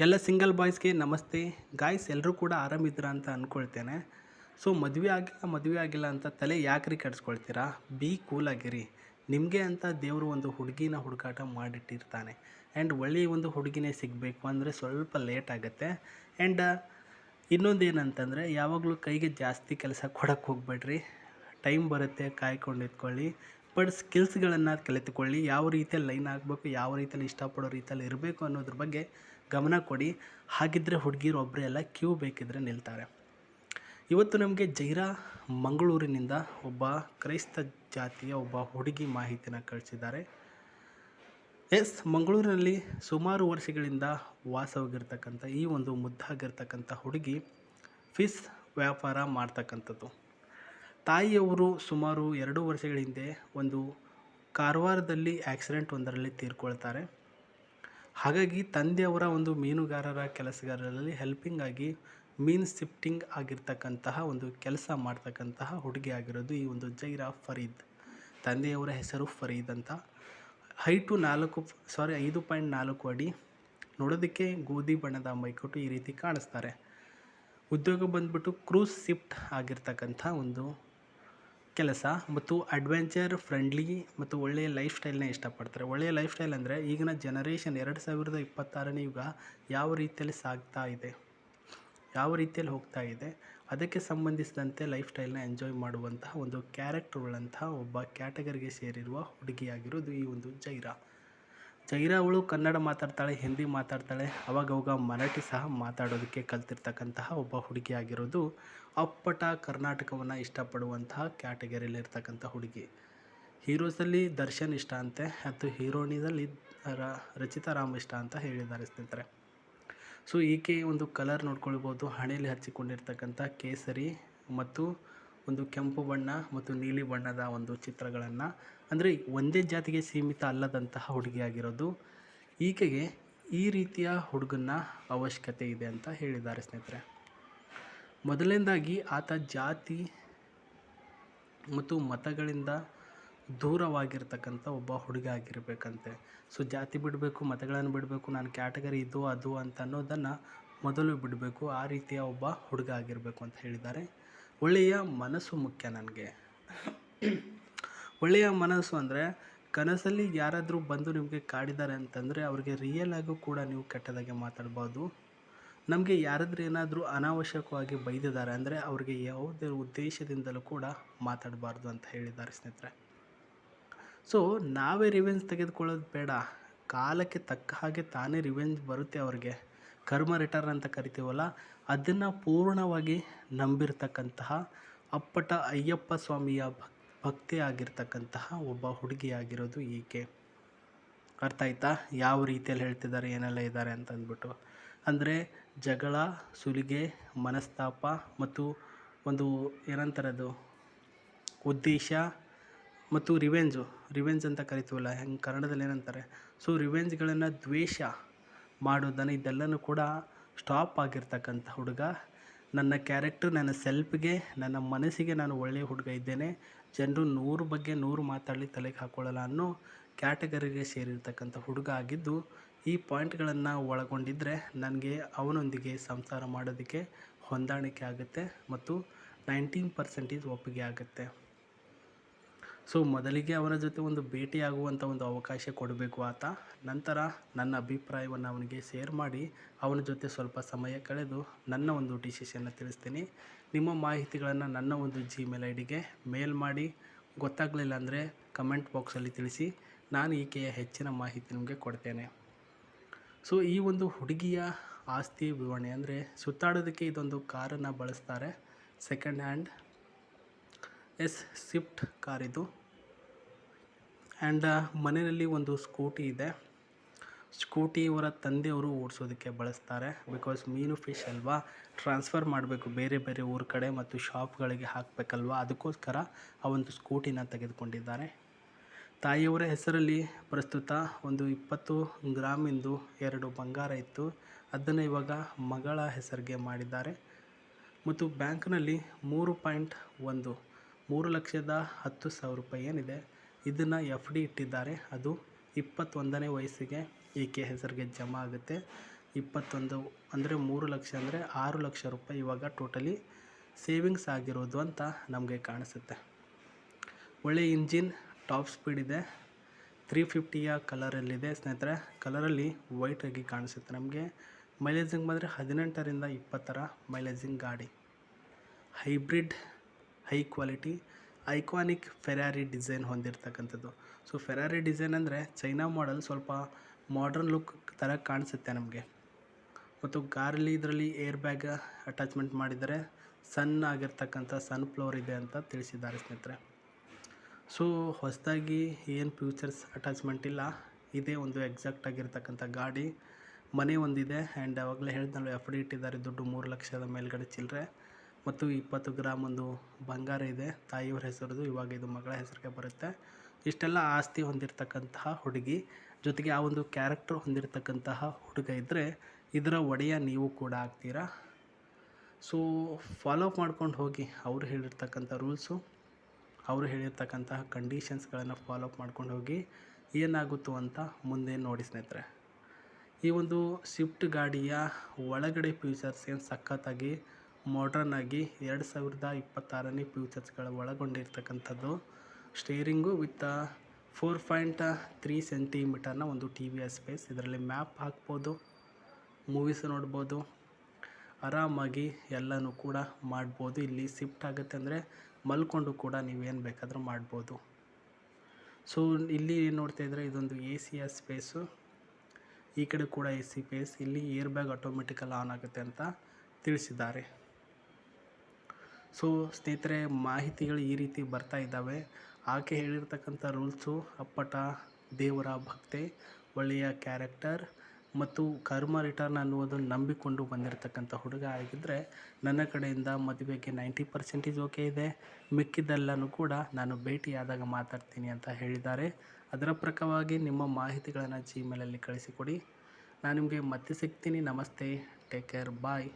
ಎಲ್ಲ ಸಿಂಗಲ್ ಬಾಯ್ಸ್ಗೆ ನಮಸ್ತೆ. ಗಾಯ್ಸ್ ಎಲ್ಲರೂ ಕೂಡ ಆರಾಮಿದ್ದೀರಾ ಅಂತ ಅಂದ್ಕೊಳ್ತೇನೆ. ಸೊ ಮದುವೆ ಆಗಿಲ್ಲ ಅಂತ ತಲೆ ಯಾಕ್ರಿ ಕೆಡಿಸ್ಕೊಳ್ತೀರಾ? ಬಿ ಕೂಲ್ ಆಗಿರಿ. ನಿಮಗೆ ಅಂತ ದೇವರು ಒಂದು ಹುಡುಗಿನ ಹುಡುಕಾಟ ಮಾಡಿಟ್ಟಿರ್ತಾನೆ. ಆ್ಯಂಡ್ ಒಳ್ಳೆಯ ಒಂದು ಹುಡುಗಿನೇ ಸಿಗಬೇಕು ಅಂದರೆ ಸ್ವಲ್ಪ ಲೇಟ್ ಆಗುತ್ತೆ. ಆ್ಯಂಡ್ ಇನ್ನೊಂದೇನಂತಂದರೆ ಯಾವಾಗಲೂ ಕೈಗೆ ಜಾಸ್ತಿ ಕೆಲಸ ಕೊಡೋಕ್ಕೆ ಹೋಗಬೇಡ್ರಿ. ಟೈಮ್ ಬರುತ್ತೆ, ಕಾಯ್ಕೊಂಡು ಇದ್ಕೊಳ್ಳಿ. ಬಟ್ ಸ್ಕಿಲ್ಸ್ಗಳನ್ನು ಕಲಿತುಕೊಳ್ಳಿ. ಯಾವ ರೀತಿಯಲ್ಲಿ ಲೈನ್ ಆಗಬೇಕು, ಯಾವ ರೀತಿಯಲ್ಲಿ ಇಷ್ಟಪಡೋ ರೀತಿಯಲ್ಲಿ ಇರಬೇಕು ಅನ್ನೋದ್ರ ಬಗ್ಗೆ ಗಮನ ಕೊಡಿ. ಹಾಗಿದ್ದರೆ ಹುಡುಗಿರು ಒಬ್ಬರೇ ಎಲ್ಲ ಕ್ಯೂ ಬೇಕಿದ್ರೆ ನಿಲ್ತಾರೆ. ಇವತ್ತು ನಮಗೆ ಜೈರಾ ಮಂಗಳೂರಿನಿಂದ ಒಬ್ಬ ಕ್ರೈಸ್ತ ಜಾತಿಯ ಒಬ್ಬ ಹುಡುಗಿ ಮಾಹಿತಿನ ಕಳಿಸಿದ್ದಾರೆ. ಮಂಗಳೂರಿನಲ್ಲಿ ಸುಮಾರು ವರ್ಷಗಳಿಂದ ವಾಸವಾಗಿರ್ತಕ್ಕಂಥ ಈ ಒಂದು ಮುದ್ದಾಗಿರ್ತಕ್ಕಂಥ ಹುಡುಗಿ ಫಿಶ್ ವ್ಯಾಪಾರ ಮಾಡ್ತಕ್ಕಂಥದ್ದು. ತಾಯಿಯವರು ಸುಮಾರು 2 ವರ್ಷಗಳ ಹಿಂದೆ ಒಂದು ಕಾರವಾರದಲ್ಲಿ ಆಕ್ಸಿಡೆಂಟ್ ಒಂದರಲ್ಲಿ ತೀರ್ಕೊಳ್ತಾರೆ. ಹಾಗಾಗಿ ತಂದೆಯವರ ಒಂದು ಮೀನುಗಾರರ ಕೆಲಸಗಾರರಲ್ಲಿ ಹೆಲ್ಪಿಂಗ್ ಆಗಿ ಮೀನು ಶಿಫ್ಟಿಂಗ್ ಆಗಿರ್ತಕ್ಕಂತಹ ಒಂದು ಕೆಲಸ ಮಾಡ್ತಕ್ಕಂತಹ ಹುಡುಗಿ ಆಗಿರೋದು ಈ ಒಂದು ಜೈರಾ ಫರೀದ್. ತಂದೆಯವರ ಹೆಸರು ಫರೀದ್ ಅಂತ. ಹೈಟು 5.4 ಅಡಿ. ನೋಡೋದಕ್ಕೆ ಗೋಧಿ ಬಣ್ಣದ ಮೈಕಟ್ಟು ಈ ರೀತಿ ಕಾಣಿಸ್ತಾರೆ. ಉದ್ಯೋಗ ಬಂದ್ಬಿಟ್ಟು ಕ್ರೂಸ್ ಶಿಫ್ಟ್ ಆಗಿರ್ತಕ್ಕಂಥ ಒಂದು ಕೆಲಸ ಮತ್ತು ಅಡ್ವೆಂಚರ್ ಫ್ರೆಂಡ್ಲಿ ಮತ್ತು ಒಳ್ಳೆಯ ಲೈಫ್ ಸ್ಟೈಲ್ನ ಇಷ್ಟಪಡ್ತಾರೆ. ಒಳ್ಳೆಯ ಲೈಫ್ ಸ್ಟೈಲ್ ಅಂದರೆ ಈಗಿನ ಜನರೇಷನ್ 2026ನೇ ಯುಗ ಯಾವ ರೀತಿಯಲ್ಲಿ ಸಾಗ್ತಾ ಇದೆ, ಯಾವ ರೀತಿಯಲ್ಲಿ ಹೋಗ್ತಾ ಇದೆ, ಅದಕ್ಕೆ ಸಂಬಂಧಿಸಿದಂತೆ ಲೈಫ್ ಸ್ಟೈಲ್ನ ಎಂಜಾಯ್ ಮಾಡುವಂತಹ ಒಂದು ಕ್ಯಾರೆಕ್ಟರ್ ಉಳ್ಳಂತಹ ಒಬ್ಬ ಕ್ಯಾಟಗರಿಗೆ ಸೇರಿರುವ ಹುಡುಗಿಯಾಗಿರೋದು ಈ ಒಂದು ಜೈರಾ. ಅವಳು ಕನ್ನಡ ಮಾತಾಡ್ತಾಳೆ, ಹಿಂದಿ ಮಾತಾಡ್ತಾಳೆ, ಅವಾಗವಾಗ ಮರಾಠಿ ಸಹ ಮಾತಾಡೋದಕ್ಕೆ ಕಲ್ತಿರ್ತಕ್ಕಂತಹ ಒಬ್ಬ ಹುಡುಗಿಯಾಗಿರೋದು ಅಪ್ಪಟ ಕರ್ನಾಟಕವನ್ನು ಇಷ್ಟಪಡುವಂತಹ ಕ್ಯಾಟಗರಿಯಲ್ಲಿರ್ತಕ್ಕಂಥ ಹುಡುಗಿ. ಹೀರೋಸಲ್ಲಿ ದರ್ಶನ್ ಇಷ್ಟ ಅಂತೆ ಮತ್ತು ಹೀರೋಯಿನಲ್ಲಿ ರಚಿತಾ ರಾಮ್ ಇಷ್ಟ ಅಂತ ಹೇಳಿದ್ದಾರೆ ಸ್ನೇಹಿತರೆ. ಸೊ ಈಕೆ ಒಂದು ಕಲರ್ ನೋಡ್ಕೊಳ್ಬೋದು. ಹಣೆಯಲ್ಲಿ ಹಚ್ಚಿಕೊಂಡಿರ್ತಕ್ಕಂಥ ಕೇಸರಿ ಮತ್ತು ಒಂದು ಕೆಂಪು ಬಣ್ಣ ಮತ್ತು ನೀಲಿ ಬಣ್ಣದ ಒಂದು ಚಿತ್ರಗಳನ್ನು, ಅಂದರೆ ಒಂದೇ ಜಾತಿಗೆ ಸೀಮಿತ ಅಲ್ಲದಂತಹ ಹುಡುಗಿಯಾಗಿರೋದು. ಈಕೆಗೆ ಈ ರೀತಿಯ ಹುಡುಗನ ಅವಶ್ಯಕತೆ ಇದೆ ಅಂತ ಹೇಳಿದ್ದಾರೆ ಸ್ನೇಹಿತರೆ. ಮೊದಲನೇದಾಗಿ ಆತ ಜಾತಿ ಮತ್ತು ಮತಗಳಿಂದ ದೂರವಾಗಿರ್ತಕ್ಕಂಥ ಒಬ್ಬ ಹುಡುಗ ಆಗಿರಬೇಕಂತೆ. ಸೊ ಜಾತಿ ಬಿಡಬೇಕು, ಮತಗಳನ್ನು ಬಿಡಬೇಕು, ನಾನು ಕ್ಯಾಟಗರಿ ಇದು ಅದು ಅಂತ ಅನ್ನೋದನ್ನು ಮೊದಲು ಬಿಡಬೇಕು. ಆ ರೀತಿಯ ಒಬ್ಬ ಹುಡುಗ ಆಗಿರಬೇಕು ಅಂತ ಹೇಳಿದ್ದಾರೆ. ಒಳ್ಳೆಯ ಮನಸ್ಸು ಮುಖ್ಯ ನನಗೆ. ಒಳ್ಳೆಯ ಮನಸ್ಸು ಅಂದರೆ ಕನಸಲ್ಲಿ ಯಾರಾದರೂ ಬಂದು ನಿಮಗೆ ಕಾಡಿದ್ದಾರೆ ಅಂತಂದರೆ ಅವ್ರಿಗೆ ರಿಯಲ್ ಆಗೂ ಕೂಡ ನೀವು ಕೆಟ್ಟದಾಗೆ ಮಾತಾಡ್ಬೋದು. ನಮಗೆ ಯಾರಾದರೂ ಏನಾದರೂ ಅನಾವಶ್ಯಕವಾಗಿ ಬೈದಿದ್ದಾರೆ ಅಂದರೆ ಅವ್ರಿಗೆ ಯಾವುದೇ ಉದ್ದೇಶದಿಂದಲೂ ಕೂಡ ಮಾತಾಡಬಾರ್ದು ಅಂತ ಹೇಳಿದ್ದಾರೆ ಸ್ನೇಹಿತರೆ. ಸೊ ನಾವೇ ರಿವೆಂಜ್ ತೆಗೆದುಕೊಳ್ಳೋದು ಬೇಡ. ಕಾಲಕ್ಕೆ ತಕ್ಕ ಹಾಗೆ ತಾನೇ ರಿವೆಂಜ್ ಬರುತ್ತೆ ಅವ್ರಿಗೆ. ಕರ್ಮ ರಿಟರ್ನ್ ಅಂತ ಕರಿತೀವಲ್ಲ, ಅದನ್ನು ಪೂರ್ಣವಾಗಿ ನಂಬಿರ್ತಕ್ಕಂತಹ ಅಪ್ಪಟ ಅಯ್ಯಪ್ಪ ಸ್ವಾಮಿಯ ಭಕ್ತಿ ಆಗಿರ್ತಕ್ಕಂತಹ ಒಬ್ಬ ಹುಡುಗಿಯಾಗಿರೋದು ಈಕೆ. ಅರ್ಥ ಆಯ್ತಾ ಯಾವ ರೀತಿಯಲ್ಲಿ ಹೇಳ್ತಿದ್ದಾರೆ, ಏನೆಲ್ಲ ಇದ್ದಾರೆ ಅಂತ ಅಂದ್ಬಿಟ್ಟು. ಅಂದರೆ ಜಗಳ, ಸುಲಿಗೆ, ಮನಸ್ತಾಪ ಮತ್ತು ಒಂದು ಏನಂತಾರದು ಉದ್ದೇಶ ಮತ್ತು ರಿವೆಂಜ್ ಅಂತ ಕರಿತೀವಲ್ಲ, ಹೆಂಗೆ ಕನ್ನಡದಲ್ಲಿ ಏನಂತಾರೆ. ಸೊ ರಿವೆಂಜ್ಗಳನ್ನು ದ್ವೇಷ ಮಾಡೋದನ್ನು ಇದೆಲ್ಲನೂ ಕೂಡ ಸ್ಟಾಪ್ ಆಗಿರ್ತಕ್ಕಂಥ ಹುಡುಗ. ನನ್ನ ಕ್ಯಾರೆಕ್ಟರ್, ನನ್ನ ಸೆಲ್ಫ್ಗೆ, ನನ್ನ ಮನಸ್ಸಿಗೆ ನಾನು ಒಳ್ಳೆಯ ಹುಡುಗ ಇದ್ದೇನೆ, ಜನರು 100 ಬಗ್ಗೆ 100 ಮಾತಾಡಲಿ ತಲೆಗೆ ಹಾಕ್ಕೊಳ್ಳಲ್ಲ ಅನ್ನೋ ಕ್ಯಾಟಗರಿಗೆ ಸೇರಿರ್ತಕ್ಕಂಥ ಹುಡುಗ ಆಗಿದ್ದು, ಈ ಪಾಯಿಂಟ್ಗಳನ್ನು ಒಳಗೊಂಡಿದ್ದರೆ ನನಗೆ ಅವನೊಂದಿಗೆ ಸಂಸಾರ ಮಾಡೋದಕ್ಕೆ ಹೊಂದಾಣಿಕೆ ಆಗುತ್ತೆ ಮತ್ತು 19% ಒಪ್ಪಿಗೆ ಆಗುತ್ತೆ. ಸೊ ಮೊದಲಿಗೆ ಅವನ ಜೊತೆ ಒಂದು ಭೇಟಿಯಾಗುವಂಥ ಒಂದು ಅವಕಾಶ ಕೊಡಬೇಕು ಆತ. ನಂತರ ನನ್ನ ಅಭಿಪ್ರಾಯವನ್ನು ಅವನಿಗೆ ಶೇರ್ ಮಾಡಿ ಅವನ ಜೊತೆ ಸ್ವಲ್ಪ ಸಮಯ ಕಳೆದು ನನ್ನ ಒಂದು ಡಿಸಿಷನ್ನ ತಿಳಿಸ್ತೀನಿ. ನಿಮ್ಮ ಮಾಹಿತಿಗಳನ್ನು ನನ್ನ ಒಂದು Gmail ID ಮೇಲ್ ಮಾಡಿ. ಗೊತ್ತಾಗಲಿಲ್ಲ ಅಂದರೆ ಕಮೆಂಟ್ ಬಾಕ್ಸಲ್ಲಿ ತಿಳಿಸಿ. ನಾನು ಈಕೆಯ ಹೆಚ್ಚಿನ ಮಾಹಿತಿ ನಿಮಗೆ ಕೊಡ್ತೇನೆ. ಸೊ ಈ ಒಂದು ಹುಡುಗಿಯ ಆಸ್ತಿ ವಿವರಣೆ ಅಂದರೆ ಸುತ್ತಾಡೋದಕ್ಕೆ ಇದೊಂದು ಕಾರನ್ನು ಬಳಸ್ತಾರೆ. ಸೆಕೆಂಡ್ ಹ್ಯಾಂಡ್ ಸ್ವಿಫ್ಟ್ ಕಾರ್ ಇದು. ಆ್ಯಂಡ್ ಮನೆಯಲ್ಲಿ ಒಂದು ಸ್ಕೂಟಿ ಇದೆ. ಸ್ಕೂಟಿ ಇವರ ತಂದೆಯವರು ಓಡಿಸೋದಕ್ಕೆ ಬಳಸ್ತಾರೆ. ಬಿಕಾಸ್ ಮೀನು ಫಿಶ್ ಅಲ್ವಾ, ಟ್ರಾನ್ಸ್ಫರ್ ಮಾಡಬೇಕು ಬೇರೆ ಬೇರೆ ಊರ ಕಡೆ ಮತ್ತು ಶಾಪ್ಗಳಿಗೆ ಹಾಕಬೇಕಲ್ವ, ಅದಕ್ಕೋಸ್ಕರ ಆ ಒಂದು ಸ್ಕೂಟಿನ ತೆಗೆದುಕೊಂಡಿದ್ದಾರೆ. ತಾಯಿಯವರ ಹೆಸರಲ್ಲಿ ಪ್ರಸ್ತುತ ಒಂದು 20 ಗ್ರಾಮಿಂದು 2 ಬಂಗಾರ ಇತ್ತು. ಅದನ್ನು ಇವಾಗ ಮಗಳ ಹೆಸರಿಗೆ ಮಾಡಿದ್ದಾರೆ. ಮತ್ತು ಬ್ಯಾಂಕ್ನಲ್ಲಿ 3.1 3,10,000 ಏನಿದೆ ಇದನ್ನು FD ಇಟ್ಟಿದ್ದಾರೆ. ಅದು 21ನೇ ವಯಸ್ಸಿಗೆ ಈಕೆ ಹೆಸರಿಗೆ ಜಮಾ ಆಗುತ್ತೆ. 21 ಅಂದರೆ 3 ಲಕ್ಷ ಅಂದರೆ 6 ಲಕ್ಷ ರೂಪಾಯಿ ಇವಾಗ ಟೋಟಲಿ ಸೇವಿಂಗ್ಸ್ ಆಗಿರೋದು ಅಂತ ನಮಗೆ ಕಾಣಿಸುತ್ತೆ. ಒಳ್ಳೆ ಇಂಜಿನ್, ಟಾಪ್ ಸ್ಪೀಡ್ ಇದೆ. 350ಯ ಕಲರಲ್ಲಿದೆ ಸ್ನೇಹಿತರೆ. ಕಲರಲ್ಲಿ ವೈಟ್ ಆಗಿ ಕಾಣಿಸುತ್ತೆ ನಮಗೆ. ಮೈಲೇಜಿಂಗ್ ಬಂದರೆ 18ರಿಂದ 20 ಮೈಲೇಜಿಂಗ್ ಗಾಡಿ. Hybrid, high quality, iconic Ferrari design ಹೊಂದಿರತಕ್ಕಂಥದ್ದು. ಸೊ ಫೆರಾರಿ ಡಿಸೈನ್ ಅಂದರೆ ಚೈನಾ ಮಾಡೆಲ್, ಸ್ವಲ್ಪ ಮಾಡರ್ನ್ ಲುಕ್ ಥರ ಕಾಣಿಸುತ್ತೆ ನಮಗೆ. ಮತ್ತು ಕಾರಲ್ಲಿ ಇದರಲ್ಲಿ ಏರ್ ಬ್ಯಾಗ್ ಅಟ್ಯಾಚ್ಮೆಂಟ್ ಮಾಡಿದರೆ ಸನ್ ಆಗಿರ್ತಕ್ಕಂಥ ಸನ್ಫ್ಲವರ್ ಇದೆ ಅಂತ ತಿಳಿಸಿದ್ದಾರೆ ಸ್ನೇಹಿತರೆ. ಸೊ ಹೊಸದಾಗಿ ಏನು ಫ್ಯೂಚರ್ಸ್ ಅಟ್ಯಾಚ್ಮೆಂಟ್ ಇಲ್ಲ, ಇದೇ ಒಂದು ಎಕ್ಸಾಕ್ಟ್ ಆಗಿರ್ತಕ್ಕಂಥ ಗಾಡಿ. ಮನೆ ಒಂದಿದೆ ಆ್ಯಂಡ್ ಆವಾಗಲೇ ಹೇಳಿದ್ನಲ್ಲ ಎಫ್ ಡಿ ಇಟ್ಟಿದ್ದಾರೆ ದುಡ್ಡು 3 ಲಕ್ಷದ ಮೇಲ್ಗಡೆ ಚಿಲ್ಲರೆ, ಮತ್ತು 20 ಗ್ರಾಮ್ ಒಂದು ಬಂಗಾರ ಇದೆ ತಾಯಿಯವ್ರ ಹೆಸರದು. ಇವಾಗ ಇದು ಮಗಳ ಹೆಸರಿಗೆ ಬರುತ್ತೆ. ಇಷ್ಟೆಲ್ಲ ಆಸ್ತಿ ಹೊಂದಿರತಕ್ಕಂತಹ ಹುಡುಗಿ, ಜೊತೆಗೆ ಆ ಒಂದು ಕ್ಯಾರೆಕ್ಟರ್ ಹೊಂದಿರತಕ್ಕಂತಹ ಹುಡುಗ ಇದ್ದರೆ ಇದರ ಒಡೆಯ ನೀವು ಕೂಡ ಆಗ್ತೀರಾ. ಸೊ ಫಾಲೋ ಅಪ್ ಮಾಡ್ಕೊಂಡು ಹೋಗಿ. ಅವರು ಹೇಳಿರ್ತಕ್ಕಂಥ ರೂಲ್ಸು, ಅವರು ಹೇಳಿರ್ತಕ್ಕಂತಹ ಕಂಡೀಷನ್ಸ್ಗಳನ್ನು ಫಾಲೋ ಅಪ್ ಮಾಡ್ಕೊಂಡು ಹೋಗಿ. ಏನಾಗುತ್ತೋ ಅಂತ ಮುಂದೆ ನೋಡಿ ಸ್ನೇಹಿತರೆ. ಈ ಒಂದು ಸ್ವಿಫ್ಟ್ ಗಾಡಿಯ ಒಳಗಡೆ ಫ್ಯೂಚರ್ಸ್ ಏನು ಸಖತ್ತಾಗಿ ಮಾಡ್ರನ್ ಆಗಿ 2026ನೇ ಫ್ಯೂಚರ್ಸ್ಗಳ ಒಳಗೊಂಡಿರ್ತಕ್ಕಂಥದ್ದು. ಸ್ಟೇರಿಂಗು ವಿತ್ 4.3 ಸೆಂಟಿಮೀಟರ್ನ ಒಂದು TVS ಸ್ಪೇಸ್. ಇದರಲ್ಲಿ ಮ್ಯಾಪ್ ಹಾಕ್ಬೋದು, ಮೂವೀಸ್ ನೋಡ್ಬೋದು, ಆರಾಮಾಗಿ ಎಲ್ಲನೂ ಕೂಡ ಮಾಡ್ಬೋದು. ಇಲ್ಲಿ ಶಿಫ್ಟ್ ಆಗುತ್ತೆ ಅಂದರೆ ಮಲ್ಕೊಂಡು ಕೂಡ ನೀವೇನು ಬೇಕಾದರೂ ಮಾಡ್ಬೋದು. ಸೊ ಇಲ್ಲಿ ನೋಡ್ತಾ ಇದ್ದರೆ ಇದೊಂದು AC ಸ್ಪೇಸು, ಈ ಕಡೆ ಕೂಡ AC ಸ್ಪೇಸ್. ಇಲ್ಲಿ ಏರ್ ಬ್ಯಾಗ್ ಆಟೋಮೆಟಿಕಲ್ ಆನ್ ಆಗುತ್ತೆ ಅಂತ ತಿಳಿಸಿದ್ದಾರೆ. ಸೊ ಸ್ನೇಹಿತರೆ, ಮಾಹಿತಿಗಳು ಈ ರೀತಿ ಬರ್ತಾ ಇದ್ದಾವೆ. ಆಕೆ ಹೇಳಿರ್ತಕ್ಕಂಥ ರೂಲ್ಸು ಅಪ್ಪಟ ದೇವರ ಭಕ್ತೆ, ಒಳ್ಳೆಯ ಕ್ಯಾರೆಕ್ಟರ್ ಮತ್ತು ಕರ್ಮ ರಿಟರ್ನ್ ಅನ್ನುವುದನ್ನು ನಂಬಿಕೊಂಡು ಬಂದಿರತಕ್ಕಂಥ ಹುಡುಗ ಆಗಿದ್ದರೆ ನನ್ನ ಕಡೆಯಿಂದ ಮದುವೆಗೆ 90% ಓಕೆ ಇದೆ, ಮಿಕ್ಕಿದ್ದೆಲ್ಲನೂ ಕೂಡ ನಾನು ಭೇಟಿಯಾದಾಗ ಮಾತಾಡ್ತೀನಿ ಅಂತ ಹೇಳಿದ್ದಾರೆ. ಅದರ ಪ್ರಕಾರವಾಗಿ ನಿಮ್ಮ ಮಾಹಿತಿಗಳನ್ನು Gmailಲ್ಲಿ ಕಳಿಸಿಕೊಡಿ. ನಾನು ನಿಮಗೆ ಮತ್ತೆ ಸಿಗ್ತೀನಿ. ನಮಸ್ತೆ, ಟೇಕ್ ಕೇರ್, ಬಾಯ್.